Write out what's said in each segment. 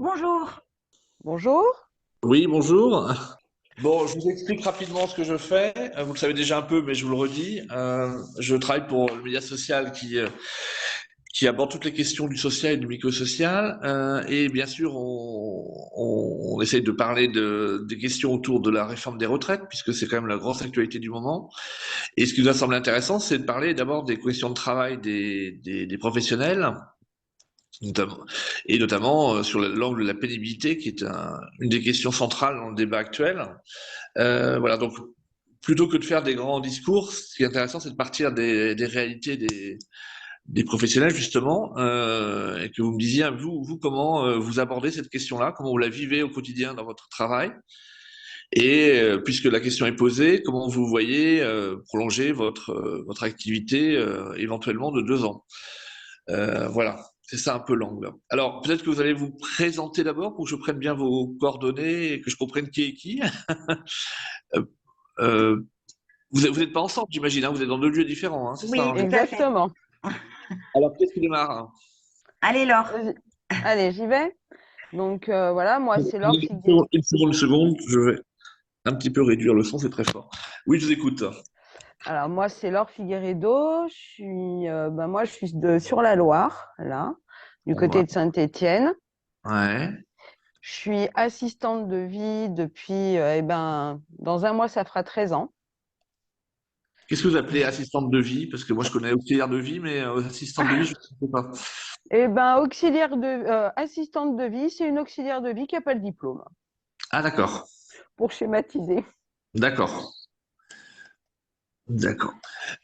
Bonjour. Bonjour. Oui, bonjour. Bon, je vous explique rapidement ce que je fais. Vous le savez déjà un peu, mais je vous le redis. Je travaille pour le média social qui aborde toutes les questions du social et du microsocial. Et bien sûr, on essaye de parler des questions autour de la réforme des retraites, puisque c'est quand même la grosse actualité du moment. Et ce qui nous a semblé intéressant, c'est de parler d'abord des questions de travail des professionnels, notamment, et notamment sur l'angle de la pénibilité, qui est une des questions centrales dans le débat actuel. Voilà, donc plutôt que de faire des grands discours, ce qui est intéressant, c'est de partir des réalités des professionnels, justement, et que vous me disiez, vous comment vous abordez cette question-là, comment vous la vivez au quotidien dans votre travail, et puisque la question est posée, comment vous voyez prolonger votre activité éventuellement de 2 ans. Voilà, c'est ça un peu l'angle. Alors, peut-être que vous allez vous présenter d'abord pour que je prenne bien vos coordonnées et que je comprenne qui est qui. Euh, euh, vous êtes pas ensemble, j'imagine, hein, vous êtes dans 2 lieux différents, hein, c'est ça, Oui, hein. tout à fait. Exactement. Alors, qu'est-ce qui démarre, hein? Allez, Laure. Vas-y. Allez, j'y vais. Donc voilà, moi c'est Laure Figuet. Une seconde, je vais un petit peu réduire le son, c'est très fort. Oui, je vous écoute. Alors moi c'est Laure Figueredo. Moi je suis sur la Loire, là, du On côté va. de Saint-Étienne. Ouais. Je suis assistante de vie depuis, dans un mois ça fera 13 ans. Qu'est-ce que vous appelez Je- assistante de vie? Parce que moi, je connais auxiliaire de vie, mais assistante de vie, je ne sais pas. Assistante de vie, c'est une auxiliaire de vie qui n'a pas le diplôme, Ah, d'accord. pour schématiser. D'accord. D'accord.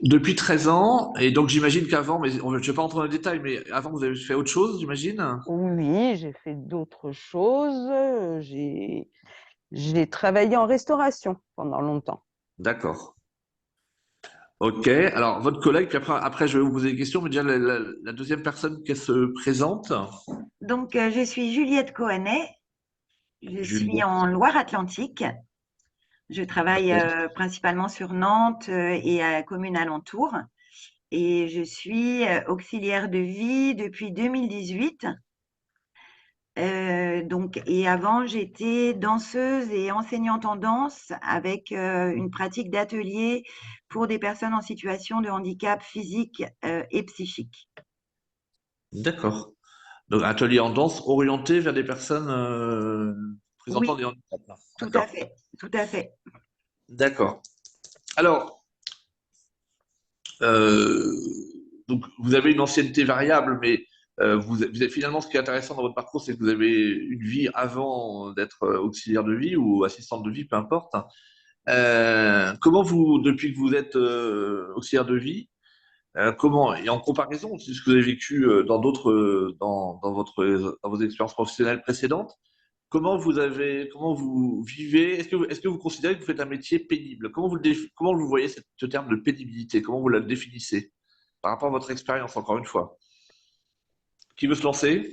Depuis 13 ans, et donc j'imagine qu'avant, mais je ne vais pas entrer dans les détails, mais avant, vous avez fait autre chose, j'imagine? Oui, j'ai fait d'autres choses. J'ai travaillé en restauration pendant longtemps. D'accord. Ok. Alors, votre collègue, puis après, je vais vous poser des questions, mais déjà, la deuxième personne qui se présente. Donc, je suis Juliette Cohanet. Je suis Juliette. en Loire-Atlantique. Je travaille principalement sur Nantes et à la commune alentour. Et je suis auxiliaire de vie depuis 2018. Et avant, j'étais danseuse et enseignante en danse avec une pratique d'atelier pour des personnes en situation de handicap physique et psychique. D'accord. Donc, atelier en danse orienté vers des personnes présentant Oui, des handicaps, là. tout à D'accord. fait, tout à fait. D'accord. Alors, euh, donc, vous avez une ancienneté variable, mais finalement, ce qui est intéressant dans votre parcours, c'est que vous avez une vie avant d'être auxiliaire de vie ou assistante de vie, peu importe. Comment vous, depuis que vous êtes auxiliaire de vie, comment, et en comparaison de ce que vous avez vécu dans vos expériences professionnelles précédentes, comment vous vivez, est-ce que vous considérez que vous faites un métier pénible? Comment vous voyez ce terme de pénibilité? Comment vous la définissez par rapport à votre expérience, encore une fois? Qui veut se lancer?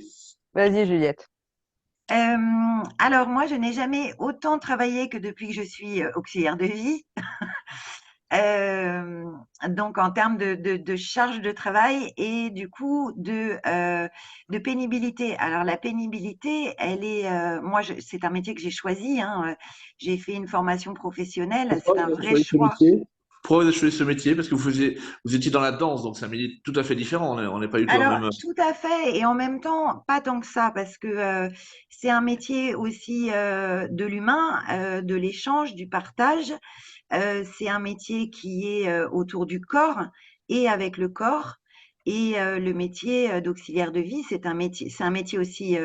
Vas-y, Juliette. Alors moi, je n'ai jamais autant travaillé que depuis que je suis auxiliaire de vie. Euh, donc en termes de charge de travail et du coup de pénibilité. Alors la pénibilité, elle est, c'est un métier que j'ai choisi, hein. J'ai fait une formation professionnelle, Pourquoi c'est un vous avez vrai choisi ce choix. métier? Pourquoi vous avez choisi ce métier? Parce que vous étiez dans la danse, donc c'est un métier tout à fait différent. On n'est pas du tout dans Alors, le même. tout à fait, et en même temps, pas tant que ça, parce que c'est un métier aussi de l'humain, de l'échange, du partage. C'est un métier qui est autour du corps et avec le corps. Et le métier d'auxiliaire de vie, c'est un métier aussi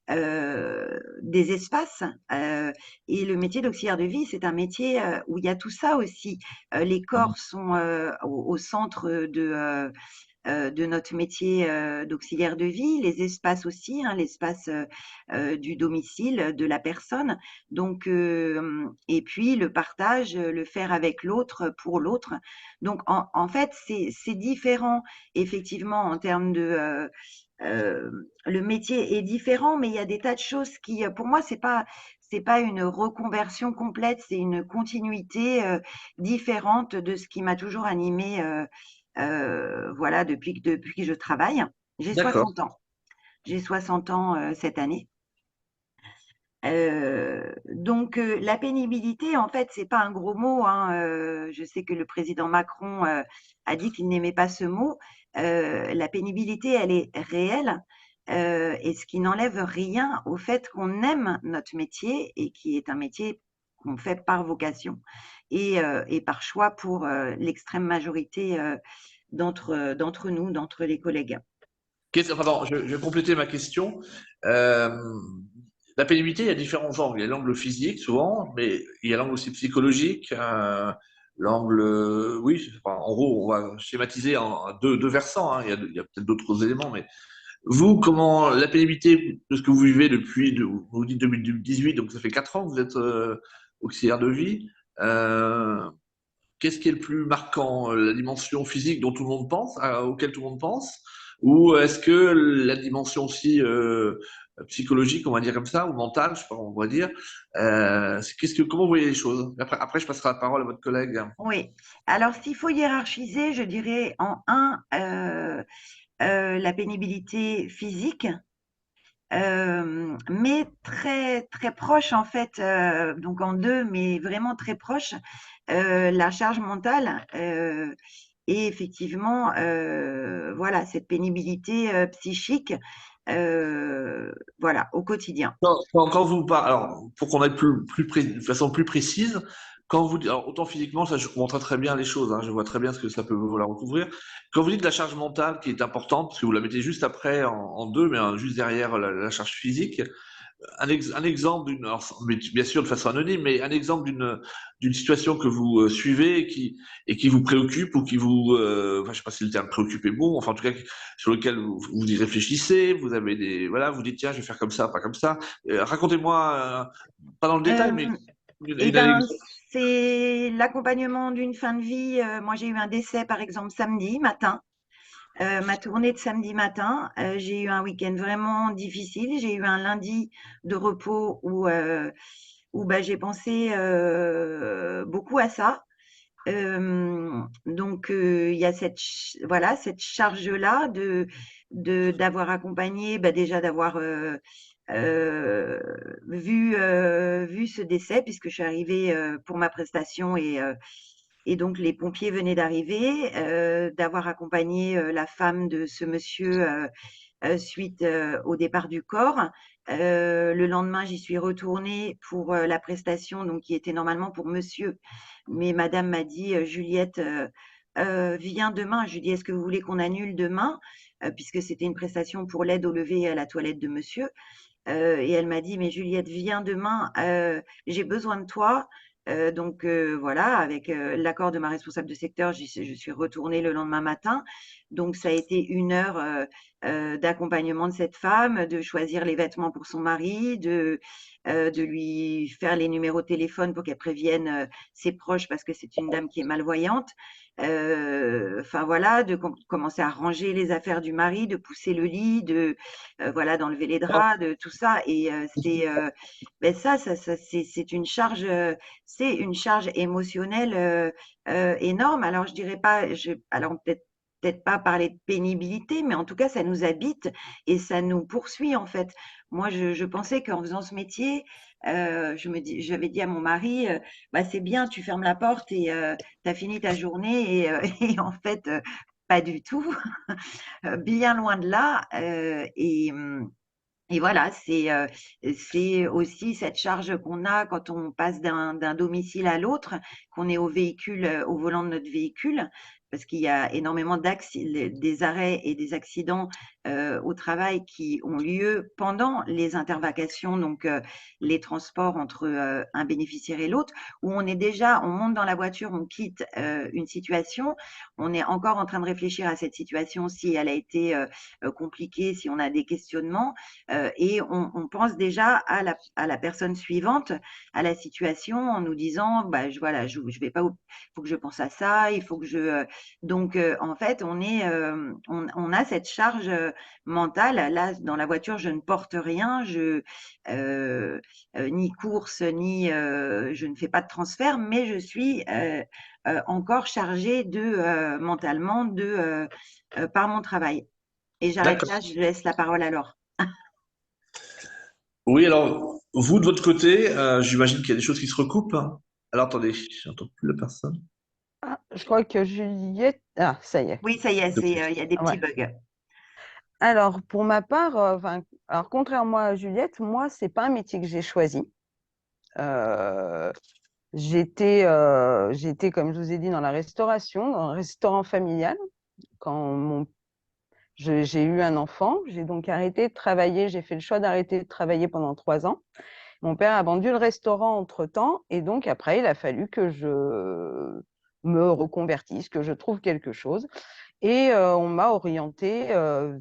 des espaces. Et le métier d'auxiliaire de vie, c'est un métier où il y a tout ça aussi. Les corps sont au centre de notre métier d'auxiliaire de vie, les espaces aussi, hein, l'espace du domicile de la personne. Donc, et puis le partage, le faire avec l'autre, pour l'autre. Donc, en fait, c'est différent, effectivement, en termes de le métier est différent, mais il y a des tas de choses qui, pour moi, c'est pas une reconversion complète, c'est une continuité différente de ce qui m'a toujours animée, voilà, depuis que je travaille. J'ai D'accord. 60 ans. J'ai 60 ans cette année. Donc la pénibilité, en fait, c'est pas un gros mot, hein. Je sais que le président Macron a dit qu'il n'aimait pas ce mot. La pénibilité, elle est réelle, et ce qui n'enlève rien au fait qu'on aime notre métier et qui est un métier qu'on fait par vocation et par choix pour l'extrême majorité d'entre nous, d'entre les collègues. Pardon, je vais compléter ma question. Euh, la pénibilité, il y a différents angles. Il y a l'angle physique, souvent, mais il y a l'angle aussi psychologique. L'angle, oui, enfin, en gros, on va schématiser en deux versants, hein. Il y a peut-être d'autres éléments, mais vous, comment la pénibilité de ce que vous vivez depuis, vous dites 2018, donc ça fait 4 ans que vous êtes auxiliaire de vie. Qu'est-ce qui est le plus marquant? La dimension physique dont tout le monde pense, auquel tout le monde pense? Ou est-ce que la dimension aussi psychologique, on va dire comme ça, ou mentale, je sais pas, on va dire, comment vous voyez les choses? Après, je passerai la parole à votre collègue. Oui. Alors, s'il faut hiérarchiser, je dirais en un, la pénibilité physique, mais très très proche en fait, donc en deux, mais vraiment très proche, la charge mentale, et effectivement, voilà, cette pénibilité psychique, voilà, au quotidien. Quand vous parlez, alors pour qu'on aille de façon plus précise, quand vous dites, alors autant physiquement, ça je comprends très bien les choses, hein, je vois très bien ce que ça peut vouloir recouvrir. Quand vous dites la charge mentale qui est importante, parce que vous la mettez juste après en deux, mais juste derrière la charge physique, un exemple d'une, mais bien sûr de façon anonyme, mais un exemple d'une situation que vous suivez et qui vous préoccupe ou qui vous, enfin, je sais pas si le terme préoccupe est bon, enfin en tout cas sur lequel vous y réfléchissez, vous avez des, voilà, vous dites tiens je vais faire comme ça, pas comme ça. Racontez-moi, pas dans le détail, mais Euh, Eh une ben, anecdote. c'est l'accompagnement d'une fin de vie. Moi, j'ai eu un décès, par exemple, samedi matin. Ma tournée de samedi matin, j'ai eu un week-end vraiment difficile. J'ai eu un lundi de repos où bah, j'ai pensé beaucoup à ça. Donc, il y a voilà, cette charge-là d'avoir accompagné, bah, déjà d'avoir vu ce décès, puisque je suis arrivée pour ma prestation et donc les pompiers venaient d'arriver, d'avoir accompagné la femme de ce monsieur suite au départ du corps. Le lendemain, j'y suis retournée pour la prestation, donc qui était normalement pour monsieur. Mais madame m'a dit, Juliette, viens demain. Je lui dis, est-ce que vous voulez qu'on annule demain? Puisque c'était une prestation pour l'aide au lever et à la toilette de monsieur. Et elle m'a dit, mais Juliette, viens demain, j'ai besoin de toi. Donc voilà, avec l'accord de ma responsable de secteur, je suis retournée le lendemain matin. Donc ça a été 1 heure d'accompagnement de cette femme, de choisir les vêtements pour son mari, de lui faire les numéros de téléphone pour qu'elle prévienne ses proches parce que c'est une dame qui est malvoyante. Enfin voilà, de commencer à ranger les affaires du mari, de pousser le lit, de voilà, d'enlever les draps, de tout ça. Et ben c'est c'est une charge émotionnelle énorme. Alors je dirais pas, alors peut-être pas parler de pénibilité, mais en tout cas ça nous habite et ça nous poursuit en fait. Moi, je pensais qu'en faisant ce métier, j'avais dit à mon mari, bah c'est bien, tu fermes la porte et tu as fini ta journée et en fait pas du tout. Bien loin de là. Et voilà, c'est aussi cette charge qu'on a quand on passe d'un domicile à l'autre, qu'on est au véhicule, au volant de notre véhicule, parce qu'il y a énormément des arrêts et des accidents au travail qui ont lieu pendant les intervacations, donc les transports entre un bénéficiaire et l'autre, où on monte dans la voiture, on quitte une situation, on est encore en train de réfléchir à cette situation, si elle a été compliquée, si on a des questionnements et on pense déjà à la personne suivante, à la situation, en nous disant, bah, voilà, je vais pas, il faut que je pense à ça, il faut que je. Donc, en fait, on a cette charge mentale. Là, dans la voiture, je ne porte rien, ni course, ni je ne fais pas de transfert, mais je suis encore chargée mentalement par mon travail. Et j'arrête D'accord. là, je laisse la parole à Laure. Oui, alors Vous, de votre côté, j'imagine qu'il y a des choses qui se recoupent, hein. Alors, attendez, j'entends plus la personne. Ah, je crois que Juliette. Ah, ça y est. Oui, ça y est, il y a des petits Ouais. bugs. Alors, pour ma part, alors, contrairement à Juliette, moi, c'est pas un métier que j'ai choisi. Euh, j'étais, comme je vous ai dit, dans la restauration, dans un restaurant familial. Quand j'ai eu un enfant, j'ai donc arrêté de travailler. J'ai fait le choix d'arrêter de travailler pendant 3 ans. Mon père a vendu le restaurant entre-temps, et donc après, il a fallu que je me reconvertisse, que je trouve quelque chose. Et on m'a orientée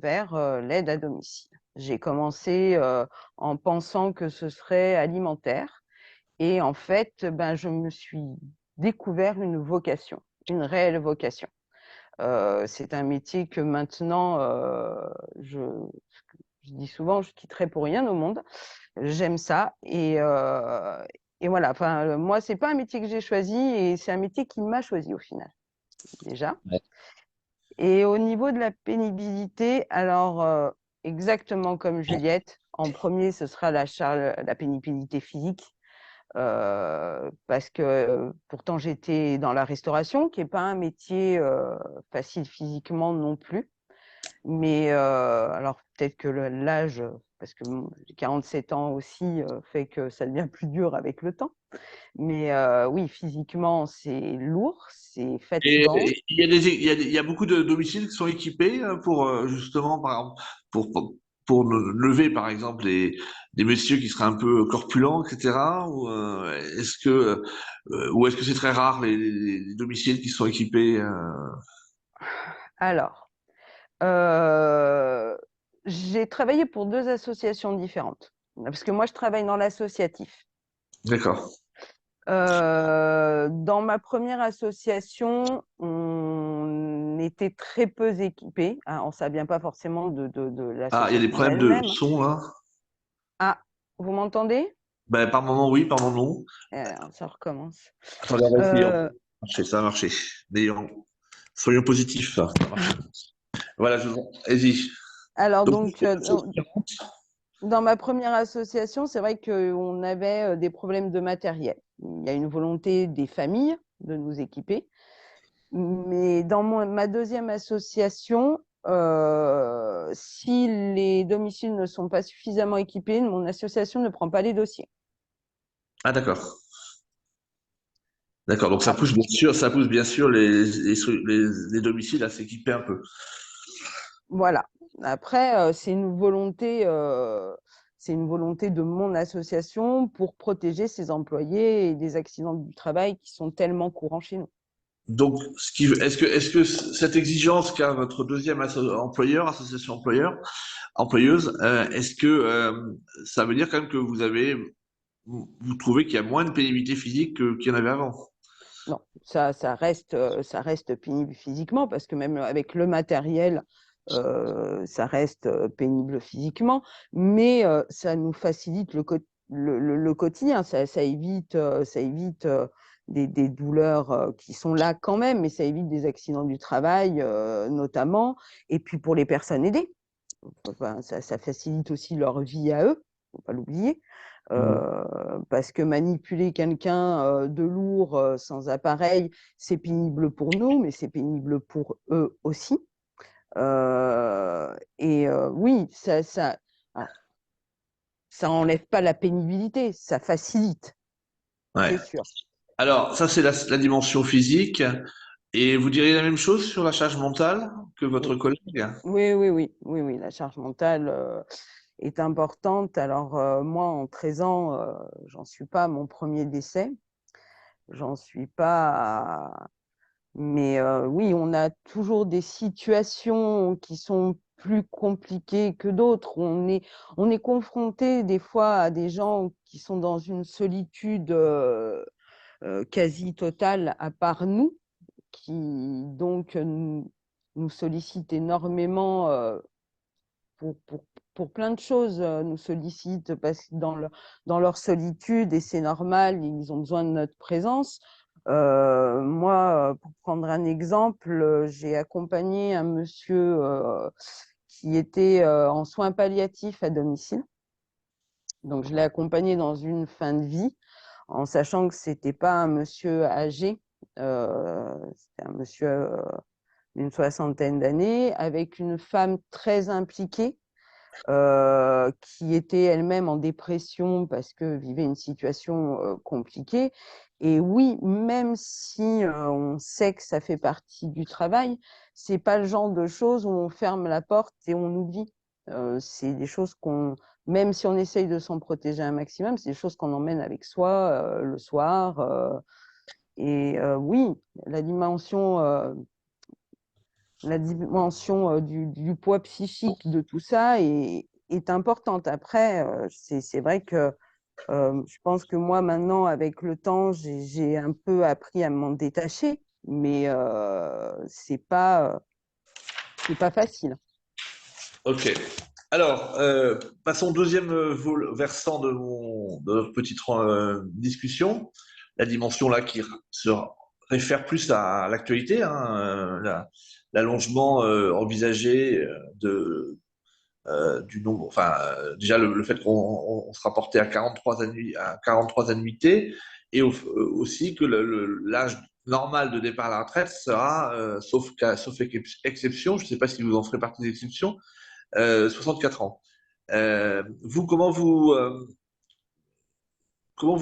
vers l'aide à domicile. J'ai commencé en pensant que ce serait alimentaire. Et en fait, ben, je me suis découvert une vocation, une réelle vocation. C'est un métier que maintenant, je, je dis souvent, je quitterai pour rien au monde. J'aime ça. Et voilà, enfin, moi, c'est pas un métier que j'ai choisi, et c'est un métier qui m'a choisi au final, déjà. Ouais. Et au niveau de la pénibilité, alors, exactement comme Juliette, en premier, ce sera la pénibilité physique. Parce que pourtant j'étais dans la restauration, qui n'est pas un métier facile physiquement non plus. Mais alors peut-être que l'âge, parce que j'ai 47 ans aussi, fait que ça devient plus dur avec le temps. Mais oui, physiquement, c'est lourd, c'est fatigant. Et il y a beaucoup de domiciles qui sont équipés pour justement, par exemple, pour lever, par exemple, des messieurs qui seraient un peu corpulents, etc. Ou est-ce que c'est très rare les domiciles qui sont équipés Alors, j'ai travaillé pour 2 associations différentes, parce que moi, je travaille dans l'associatif. D'accord. Dans ma première association, on était très peu équipés. Alors, ça vient pas forcément de Ah, il y a des l'association en problèmes de elle-même. son là. Ah, vous m'entendez? Ben, par moment oui, par moment non. Alors, ça recommence. Attendez, on va essayer. Euh, Ça a marché. Soyons positifs. Ça a marché. Voilà, allez-y. alors, Donc, donc, dans ma première association, c'est vrai qu'on avait des problèmes de matériel. Il y a une volonté des familles de nous équiper. Mais dans ma deuxième association, si les domiciles ne sont pas suffisamment équipés, mon association ne prend pas les dossiers. ah, d'accord. D'accord. Donc, Ah, ça pousse bien sûr les domiciles à s'équiper un peu. voilà. Après, c'est une volonté de mon association pour protéger ses employés et des accidents du travail qui sont tellement courants chez nous. Donc, est-ce que cette exigence qu'a votre deuxième employeur, association employeuse, est-ce que ça veut dire quand même que vous trouvez qu'il y a moins de pénibilité physique qu'il y en avait avant? Non, ça reste pénible physiquement, parce que même avec le matériel, ça reste pénible physiquement, mais ça nous facilite le quotidien. Ça évite, des douleurs qui sont là quand même, mais ça évite des accidents du travail notamment. Et puis pour les personnes aidées, enfin, ça facilite aussi leur vie à eux, faut pas l'oublier. Parce que manipuler quelqu'un de lourd sans appareil, c'est pénible pour nous, mais c'est pénible pour eux aussi. Oui, alors, ça enlève pas la pénibilité, ça facilite, Ouais. c'est sûr. Alors, ça, c'est la dimension physique. Et vous diriez la même chose sur la charge mentale que votre collègue? Oui, oui, oui, oui, oui, la charge mentale est importante. Alors, moi, en 13 ans, j'en suis pas à mon premier décès. J'en suis pas à... Mais oui, on a toujours des situations qui sont plus compliquées que d'autres. On est confronté des fois à des gens qui sont dans une solitude quasi totale à part nous, qui donc nous sollicitent énormément pour, pour, pour plein de choses, nous sollicitent parce que dans leur solitude, et c'est normal, ils ont besoin de notre présence. Moi, pour prendre un exemple, j'ai accompagné un monsieur qui était en soins palliatifs à domicile. Donc, je l'ai accompagné dans une fin de vie, en sachant que c'était pas un monsieur âgé, c'était un monsieur d'une soixantaine d'années, avec une femme très impliquée, qui était elle-même en dépression parce que vivait une situation compliquée. Et oui, même si on sait que ça fait partie du travail, c'est pas le genre de choses où on ferme la porte et on oublie. C'est des choses même si on essaye de s'en protéger un maximum, c'est des choses qu'on emmène avec soi le soir. Et oui, la dimension du poids psychique de tout ça est importante. Après, c'est vrai que je pense que moi, maintenant, avec le temps, j'ai un peu appris à m'en détacher, mais c'est pas facile. Ok. Alors, passons au deuxième versant de notre petite discussion, la dimension là qui se réfère plus à l'actualité, hein, l'allongement envisagé du nombre, enfin, déjà le fait qu'on se rapportait à 43 annuités, et aussi que l'âge normal de départ à la retraite sera, sauf exception, je ne sais pas si vous en ferez partie des exceptions, 64 ans. Vous, comment vous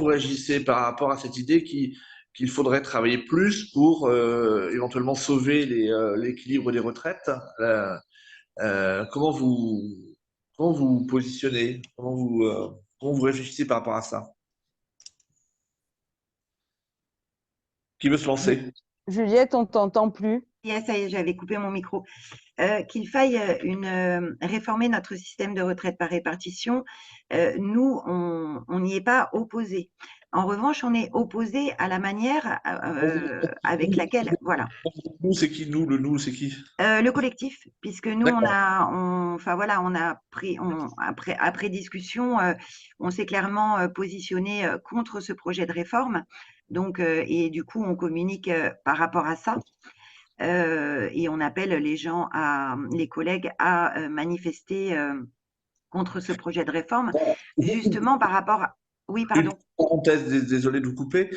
réagissez par rapport à cette idée qu'il faudrait travailler plus pour éventuellement sauver l'équilibre des retraites? Euh, comment vous, comment vous positionnez? Comment vous réfléchissez par rapport à ça? Qui veut se lancer? Juliette, on t'entend plus. Yes, ça y est, j'avais coupé mon micro. Qu'il faille réformer notre système de retraite par répartition, nous, on n'y est pas opposé. En revanche, on est opposé à la manière avec laquelle, voilà, Nous, c'est qui? Nous, le nous, c'est qui? le collectif, puisque nous, D'accord. enfin voilà, on a pris, après discussion, on s'est clairement positionné contre ce projet de réforme. Donc, et du coup, on communique par rapport à ça. Et on appelle les collègues à manifester contre ce projet de réforme, justement par rapport à... Oui, Une pardon. parenthèse, désolé de vous couper.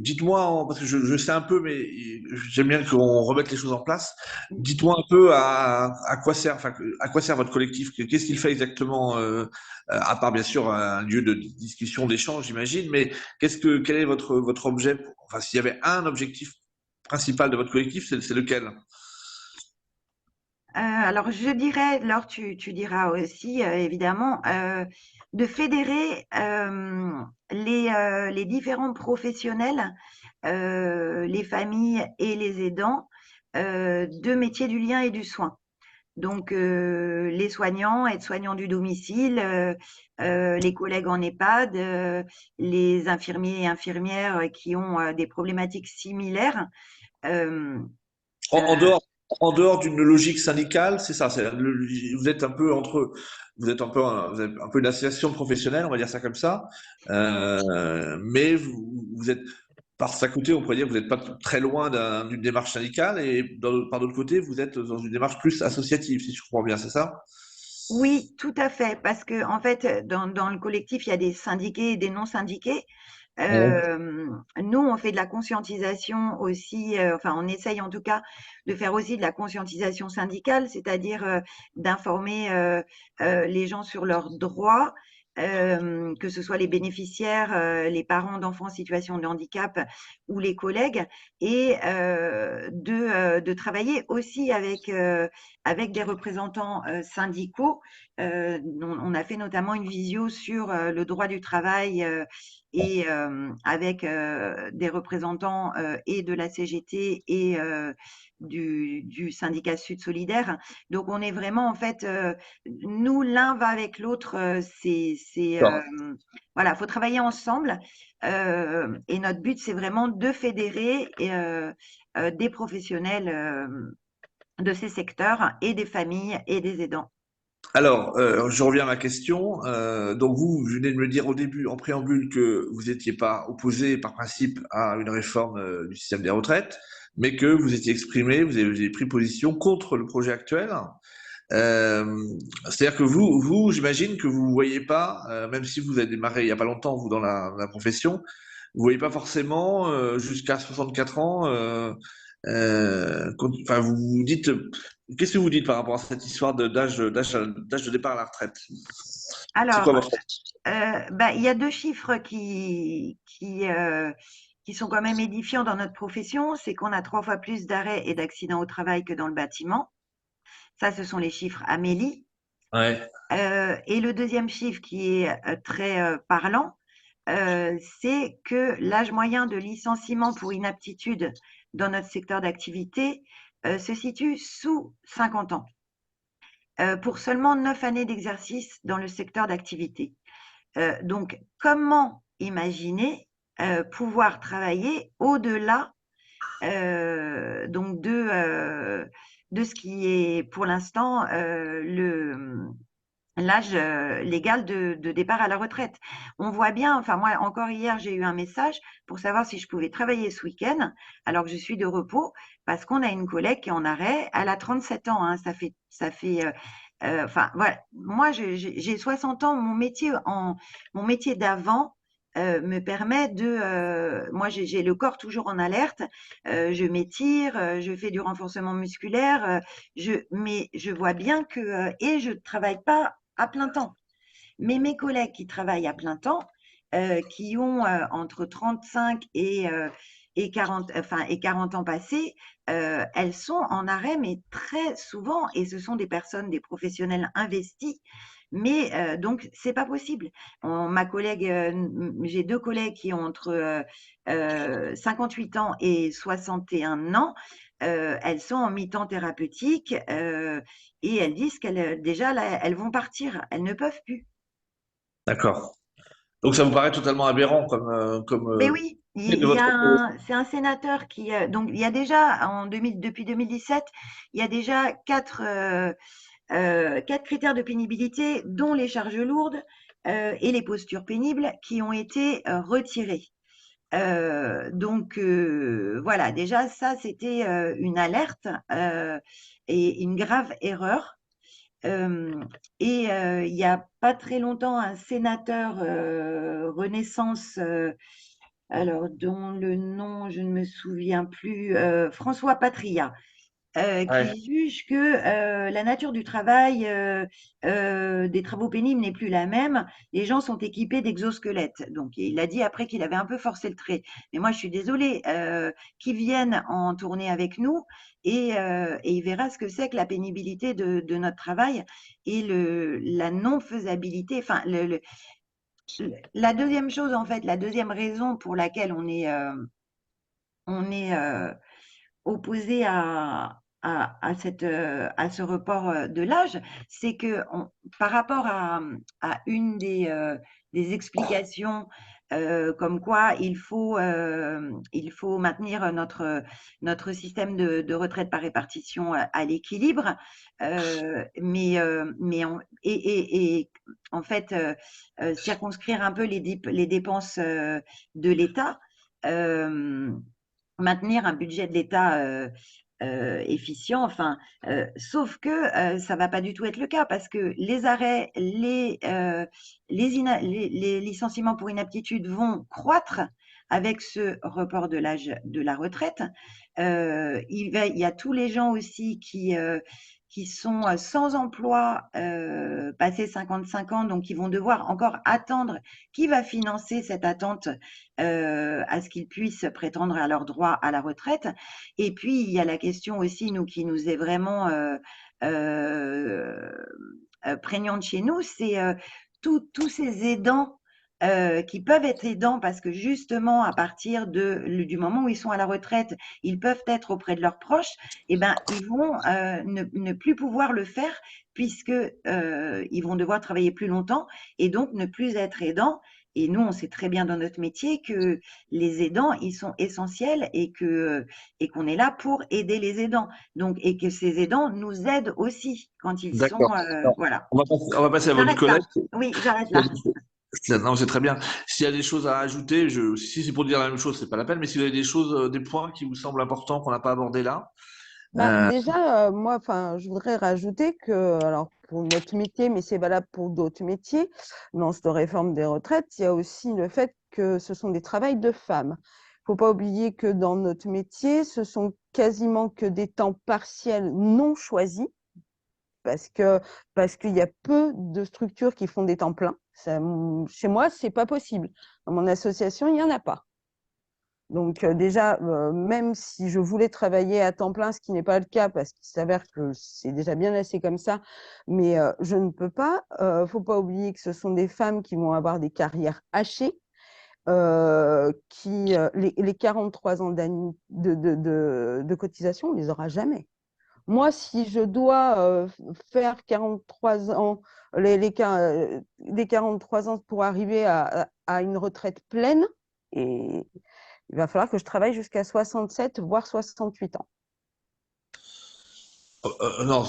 Dites-moi, parce que je sais un peu, mais j'aime bien qu'on remette les choses en place. Dites-moi un peu à quoi sert, enfin, à quoi sert votre collectif? Qu'est-ce qu'il fait exactement, à part bien sûr un lieu de discussion, d'échange, j'imagine, mais quel est votre objet? Enfin, s'il y avait un objectif principal de votre collectif, c'est lequel? Alors, je dirais, Laure, tu diras aussi, évidemment, de fédérer les différents professionnels, les familles et les aidants, de métiers du lien et du soin. Donc, les soignants, aides-soignants du domicile, les collègues en EHPAD, les infirmiers et infirmières qui ont des problématiques similaires. Euh, En euh, dehors, en dehors d'une logique syndicale, c'est ça. Vous êtes un peu vous êtes un peu une association professionnelle, on va dire ça comme ça. Mais vous êtes, par sa côté, on pourrait dire que vous n'êtes pas très loin d'une démarche syndicale, et par d'autre côté, vous êtes dans une démarche plus associative, si je comprends bien, c'est ça? oui, tout à fait, parce que en fait, dans le collectif, il y a des syndiqués et des non syndiqués. Ouais. Nous, on fait de la conscientisation aussi, enfin, on essaye en tout cas de faire aussi de la conscientisation syndicale, c'est-à-dire d'informer les gens sur leurs droits, que ce soit les bénéficiaires, les parents d'enfants en situation de handicap ou les collègues, et de travailler aussi avec des représentants syndicaux. On a fait notamment une visio sur le droit du travail et avec des représentants et de la CGT et du syndicat Sud Solidaire. Donc on est vraiment en fait, nous l'un va avec l'autre. Voilà, faut travailler ensemble. Et notre but c'est vraiment de fédérer des professionnels de ces secteurs et des familles et des aidants. Alors, je reviens à ma question. Donc, vous venez de me dire au début, en préambule, que vous n'étiez pas opposé par principe à une réforme du système des retraites, mais que vous étiez exprimé, vous avez pris position contre le projet actuel. C'est-à-dire que vous, j'imagine que vous ne voyez pas, même si vous avez démarré il n'y a pas longtemps, vous, dans la profession, vous ne voyez pas forcément jusqu'à 64 ans. Enfin, vous vous dites, qu'est-ce que vous dites par rapport à cette histoire d'âge de départ à la retraite? C'est quoi Alors, votre... bah, il y a deux chiffres qui sont quand même édifiants dans notre profession. C'est qu'on a 3 fois plus d'arrêts et d'accidents au travail que dans le bâtiment. Ça, ce sont les chiffres Amélie. Ouais, Et le deuxième chiffre qui est très parlant, c'est que l'âge moyen de licenciement pour inaptitude dans notre secteur d'activité se situe sous 50 ans, pour seulement 9 années d'exercice dans le secteur d'activité. Donc, comment imaginer pouvoir travailler au-delà donc de ce qui est pour l'instant l'âge légal de départ à la retraite. On voit bien, enfin moi encore hier j'ai eu un message pour savoir si je pouvais travailler ce week-end alors que je suis de repos parce qu'on a une collègue qui est en arrêt, elle a 37 ans, hein, enfin voilà, moi j'ai 60 ans, mon métier d'avant me permet moi j'ai le corps toujours en alerte, je m'étire, je fais du renforcement musculaire, mais je vois bien que et je travaille pas à plein temps. Mais mes collègues qui travaillent à plein temps, qui ont entre 35 et 40, enfin, et 40 ans passés, elles sont en arrêt, mais très souvent, et ce sont des personnes, des professionnels investis. Mais donc, c'est pas possible. Ma collègue, j'ai deux collègues qui ont entre 58 ans et 61 ans. Elles sont en mi-temps thérapeutique et elles disent qu'elles déjà là, elles vont partir, elles ne peuvent plus. d'accord. Donc ça vous paraît totalement aberrant comme Mais oui, de votre... c'est un sénateur qui donc il y a déjà depuis 2017, il y a déjà quatre critères de pénibilité, dont les charges lourdes et les postures pénibles, qui ont été retirés. Donc voilà, déjà ça c'était une alerte et une grave erreur. Et il n'y a pas très longtemps, un sénateur Renaissance, alors dont le nom je ne me souviens plus, François Patria, Ouais. qui juge que la nature du travail, des travaux pénibles n'est plus la même. Les gens sont équipés d'exosquelettes. Donc, il a dit après qu'il avait un peu forcé le trait. Mais moi, je suis désolée, qu'ils viennent en tournée avec nous et il verra ce que c'est que la pénibilité de notre travail et la non-faisabilité. Enfin, la deuxième chose, en fait, la deuxième raison pour laquelle on est opposé à ce report de l'âge, c'est que par rapport à une des explications comme quoi il faut maintenir notre système de retraite par répartition à l'équilibre, et en fait circonscrire un peu les dépenses de l'État. Euh, Maintenir un budget de l'État efficient, enfin, sauf que ça va pas du tout être le cas parce que les arrêts, les licenciements pour inaptitude vont croître avec ce report de l'âge de la retraite. Il y a tous les gens aussi qui sont sans emploi passé 55 ans, donc qui vont devoir encore attendre. Qui va financer cette attente à ce qu'ils puissent prétendre à leur droit à la retraite? Et puis, il y a la question aussi, nous, qui nous est vraiment euh, prégnante chez nous, c'est tous ces aidants qui peuvent être aidants parce que justement, à partir du moment où ils sont à la retraite, ils peuvent être auprès de leurs proches, et ben, ils vont ne plus pouvoir le faire puisque ils vont devoir travailler plus longtemps et donc ne plus être aidants. Et nous, on sait très bien dans notre métier que les aidants, ils sont essentiels et qu'on est là pour aider les aidants. Donc, et que ces aidants nous aident aussi quand ils sont, D'accord. Alors, voilà. on va passer à votre J'arrête là. collègue. Oui, j'arrête là. Non, c'est très bien. S'il y a des choses à ajouter, si c'est pour dire la même chose, c'est pas la peine, mais si vous avez des choses, des points qui vous semblent importants qu'on n'a pas abordés là, Déjà, moi, je voudrais rajouter que, alors pour notre métier, mais c'est valable pour d'autres métiers, dans cette réforme des retraites, il y a aussi le fait que ce sont des travails de femmes. Il ne faut pas oublier que dans notre métier, ce sont quasiment que des temps partiels non choisis, parce qu'il y a peu de structures qui font des temps pleins. Chez moi, c'est pas possible. Dans mon association, il n'y en a pas. Donc déjà, même si je voulais travailler à temps plein, ce qui n'est pas le cas parce qu'il s'avère que c'est déjà bien assez comme ça, mais je ne peux pas. Faut pas oublier que ce sont des femmes qui vont avoir des carrières hachées, les 43 ans de cotisation, on les aura jamais. Moi, si je dois faire 43 ans, les 43 ans pour arriver à une retraite pleine, et il va falloir que je travaille jusqu'à 67, voire 68 ans. Non,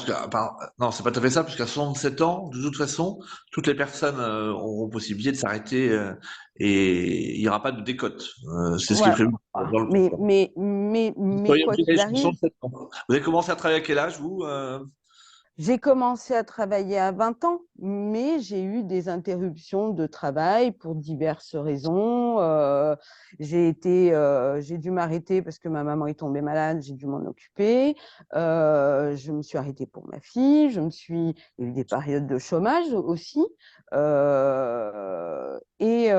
non, c'est pas tout à fait ça, puisqu'à 67 ans, de toute façon, toutes les personnes auront possibilité de s'arrêter et il n'y aura pas de décote. C'est ce qui est Ouais, prévu dans le mais, contrat. mais, mais, Vous mais seriez quoi obligé d'aller qu'il jusqu'à arrive, 67 ans. Vous avez commencé à travailler à quel âge, vous j'ai commencé à travailler à 20 ans, mais j'ai eu des interruptions de travail pour diverses raisons. J'ai dû m'arrêter parce que ma maman est tombée malade, j'ai dû m'en occuper. Je me suis arrêtée pour ma fille. Il y a eu des périodes de chômage aussi. Et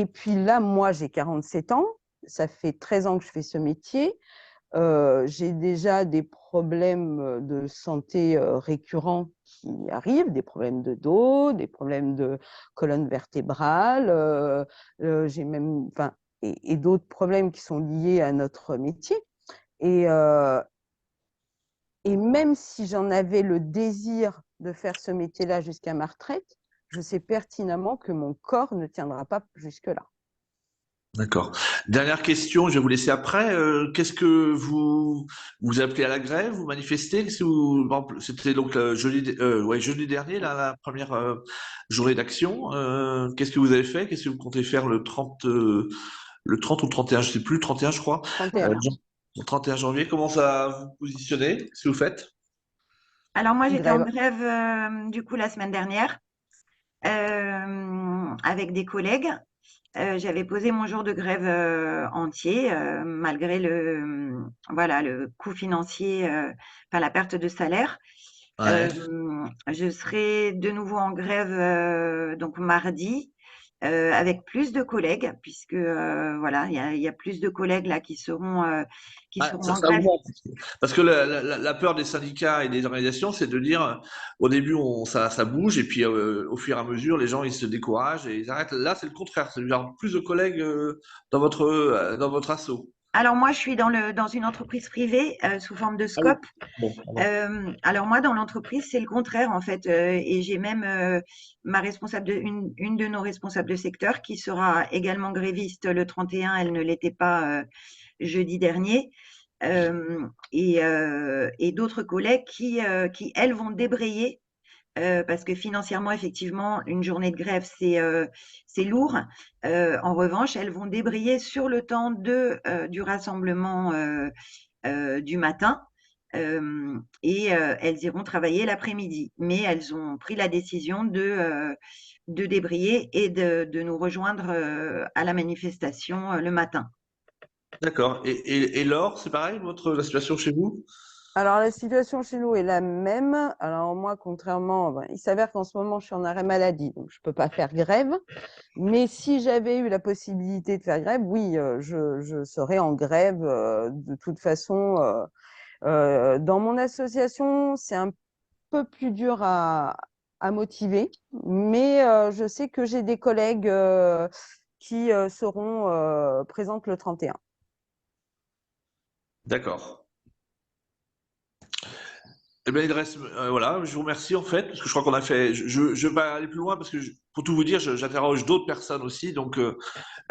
puis là, moi, j'ai 47 ans. Ça fait 13 ans que je fais ce métier. J'ai déjà des problèmes de santé récurrents qui arrivent, des problèmes de dos, des problèmes de colonne vertébrale, j'ai même, et d'autres problèmes qui sont liés à notre métier. Et, euh, et même si j'en avais le désir de faire ce métier-là jusqu'à ma retraite, je sais pertinemment que mon corps ne tiendra pas jusque-là. D'accord. Dernière question, je vais vous laisser après. Qu'est-ce que vous appelez à la grève, vous manifestez? Par exemple, c'était donc jeudi dernier, là, la première journée d'action. Qu'est-ce que vous avez fait? Qu'est-ce que vous comptez faire le 30 ou le 31, je sais plus, 31 je crois. 31. Le 31 janvier, comment ça vous positionnez? Qu'est-ce que vous faites? Alors moi, j'étais en Grève. grève du coup la semaine dernière avec des collègues. J'avais posé mon jour de grève entier, malgré voilà, le coût financier, enfin la perte de salaire. Ouais. Je serai de nouveau en grève donc mardi avec plus de collègues, puisque voilà, il y a plus de collègues là qui Ah, seront ça, en ça grève. augmente. Parce que la peur des syndicats et des organisations, c'est de dire, au début, ça bouge, et puis au fur et à mesure, les gens, ils se découragent et ils arrêtent. Là, c'est le contraire. C'est genre plus de collègues dans votre assaut. Alors moi, je suis dans une entreprise privée sous forme de Ah oui. scope. Bon, pardon. Alors moi, dans l'entreprise, c'est le contraire en fait, et j'ai même ma une de nos responsables de secteur qui sera également gréviste le 31. Elle ne l'était pas jeudi dernier, et d'autres collègues qui elles vont débrayer. Parce que financièrement, effectivement, une journée de grève, c'est lourd. En revanche, elles vont débrayer sur le temps du rassemblement du matin, et elles iront travailler l'après-midi. Mais elles ont pris la décision de débrayer et de nous rejoindre à la manifestation le matin. D'accord. Et Laure, c'est pareil, la situation chez vous? Alors, la situation chez nous est la même. Alors, moi, contrairement, il s'avère qu'en ce moment, je suis en arrêt maladie, donc je ne peux pas faire grève. Mais si j'avais eu la possibilité de faire grève, oui, je serais en grève. De toute façon, dans mon association, c'est un peu plus dur à motiver, mais je sais que j'ai des collègues qui seront présentes le 31. D'accord. Eh bien, il reste, voilà, je vous remercie en fait, parce que je crois qu'on a fait. Je vais aller plus loin parce que, pour tout vous dire, j'interroge d'autres personnes aussi, donc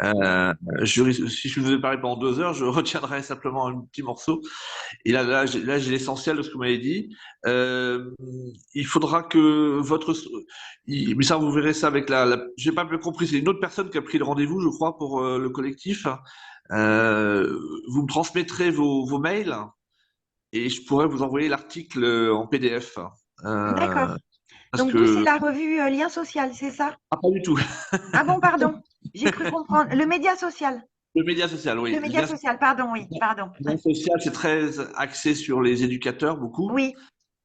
si je vous ai parlé pendant 2 heures, je retiendrai simplement un petit morceau. Et j'ai l'essentiel de ce que vous m'avez dit. Il faudra que mais ça, vous verrez ça avec j'ai pas bien compris, c'est une autre personne qui a pris le rendez-vous, je crois, pour le collectif. Vous me transmettrez vos mails. et je pourrais vous envoyer l'article en PDF. D'accord. Parce Donc, d'où c'est que la revue Lien Social, c'est ça? ah, pas du tout. Ah bon, pardon. J'ai cru comprendre. Le média social. Le média social, Le oui. média social, pardon, oui, pardon. Lien social, c'est très axé sur les éducateurs, beaucoup. Oui,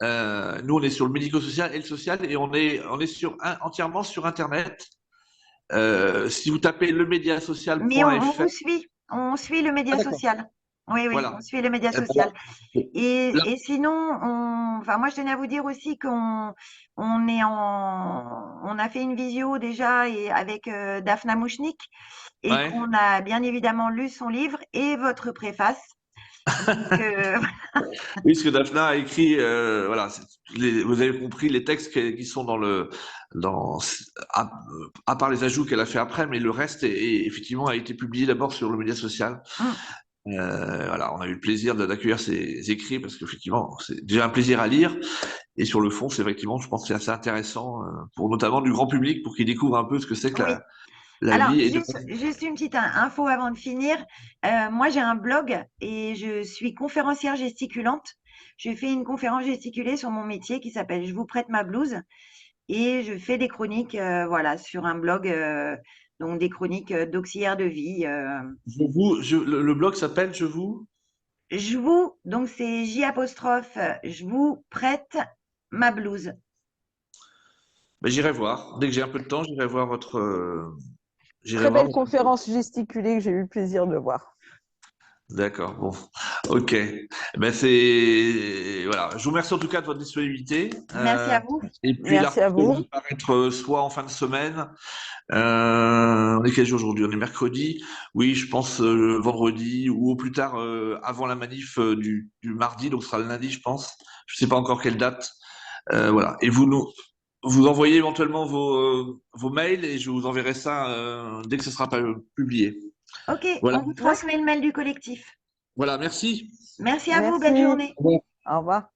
Nous, on est sur le médico-social et le social, et on est entièrement sur Internet. Si vous tapez mais on lemediasocial.fr, vous suit. On suit le ah média d'accord, social. Oui, oui, on voilà. suit le média Eh ben, social. là, Et sinon, enfin, moi, je tenais à vous dire aussi on a fait une visio déjà et avec Daphna Mouchnik et ouais. qu'on a bien évidemment lu son livre et votre préface. Donc, Oui, ce que Daphna a écrit, voilà, vous avez compris les textes qui sont dans, à, à part les ajouts qu'elle a fait après, mais le reste effectivement a été publié d'abord sur le média social. mm, Voilà, on a eu le plaisir d'accueillir ces écrits parce qu'effectivement, c'est déjà un plaisir à lire. Et sur le fond, c'est effectivement, je pense que c'est assez intéressant pour notamment du grand public pour qu'il découvre un peu ce que c'est que oui. la Alors, vie. juste une petite info avant de finir. Moi, j'ai un blog et je suis conférencière gesticulante. Je fais une conférence gesticulée sur mon métier qui s'appelle Je vous prête ma blouse et je fais des chroniques, voilà, sur un blog, donc des chroniques d'auxiliaires de vie. Le blog s'appelle Je vous. Donc c'est J apostrophe, je vous prête ma blouse. Ben, j'irai voir. Dès que j'ai un peu de temps, j'irai voir votre. J'irai Très voir belle votre. conférence gesticulée que j'ai eu le plaisir de voir. D'accord, bon. Ok. Ben c'est. Voilà. Je vous remercie en tout cas de votre disponibilité. Merci à vous. Et puis Merci à l'article va vous. apparaître soit en fin de semaine. On est quel jour aujourd'hui? On est mercredi. Oui, je pense vendredi ou au plus tard avant la manif du mardi, donc ce sera le lundi, je pense. Je sais pas encore quelle date. Voilà. Et vous envoyez éventuellement vos mails et je vous enverrai ça dès que ce sera pas publié. Ok, Voilà. on vous transmet le mail du collectif. Voilà, merci. Merci à vous, belle Merci. journée. Au revoir.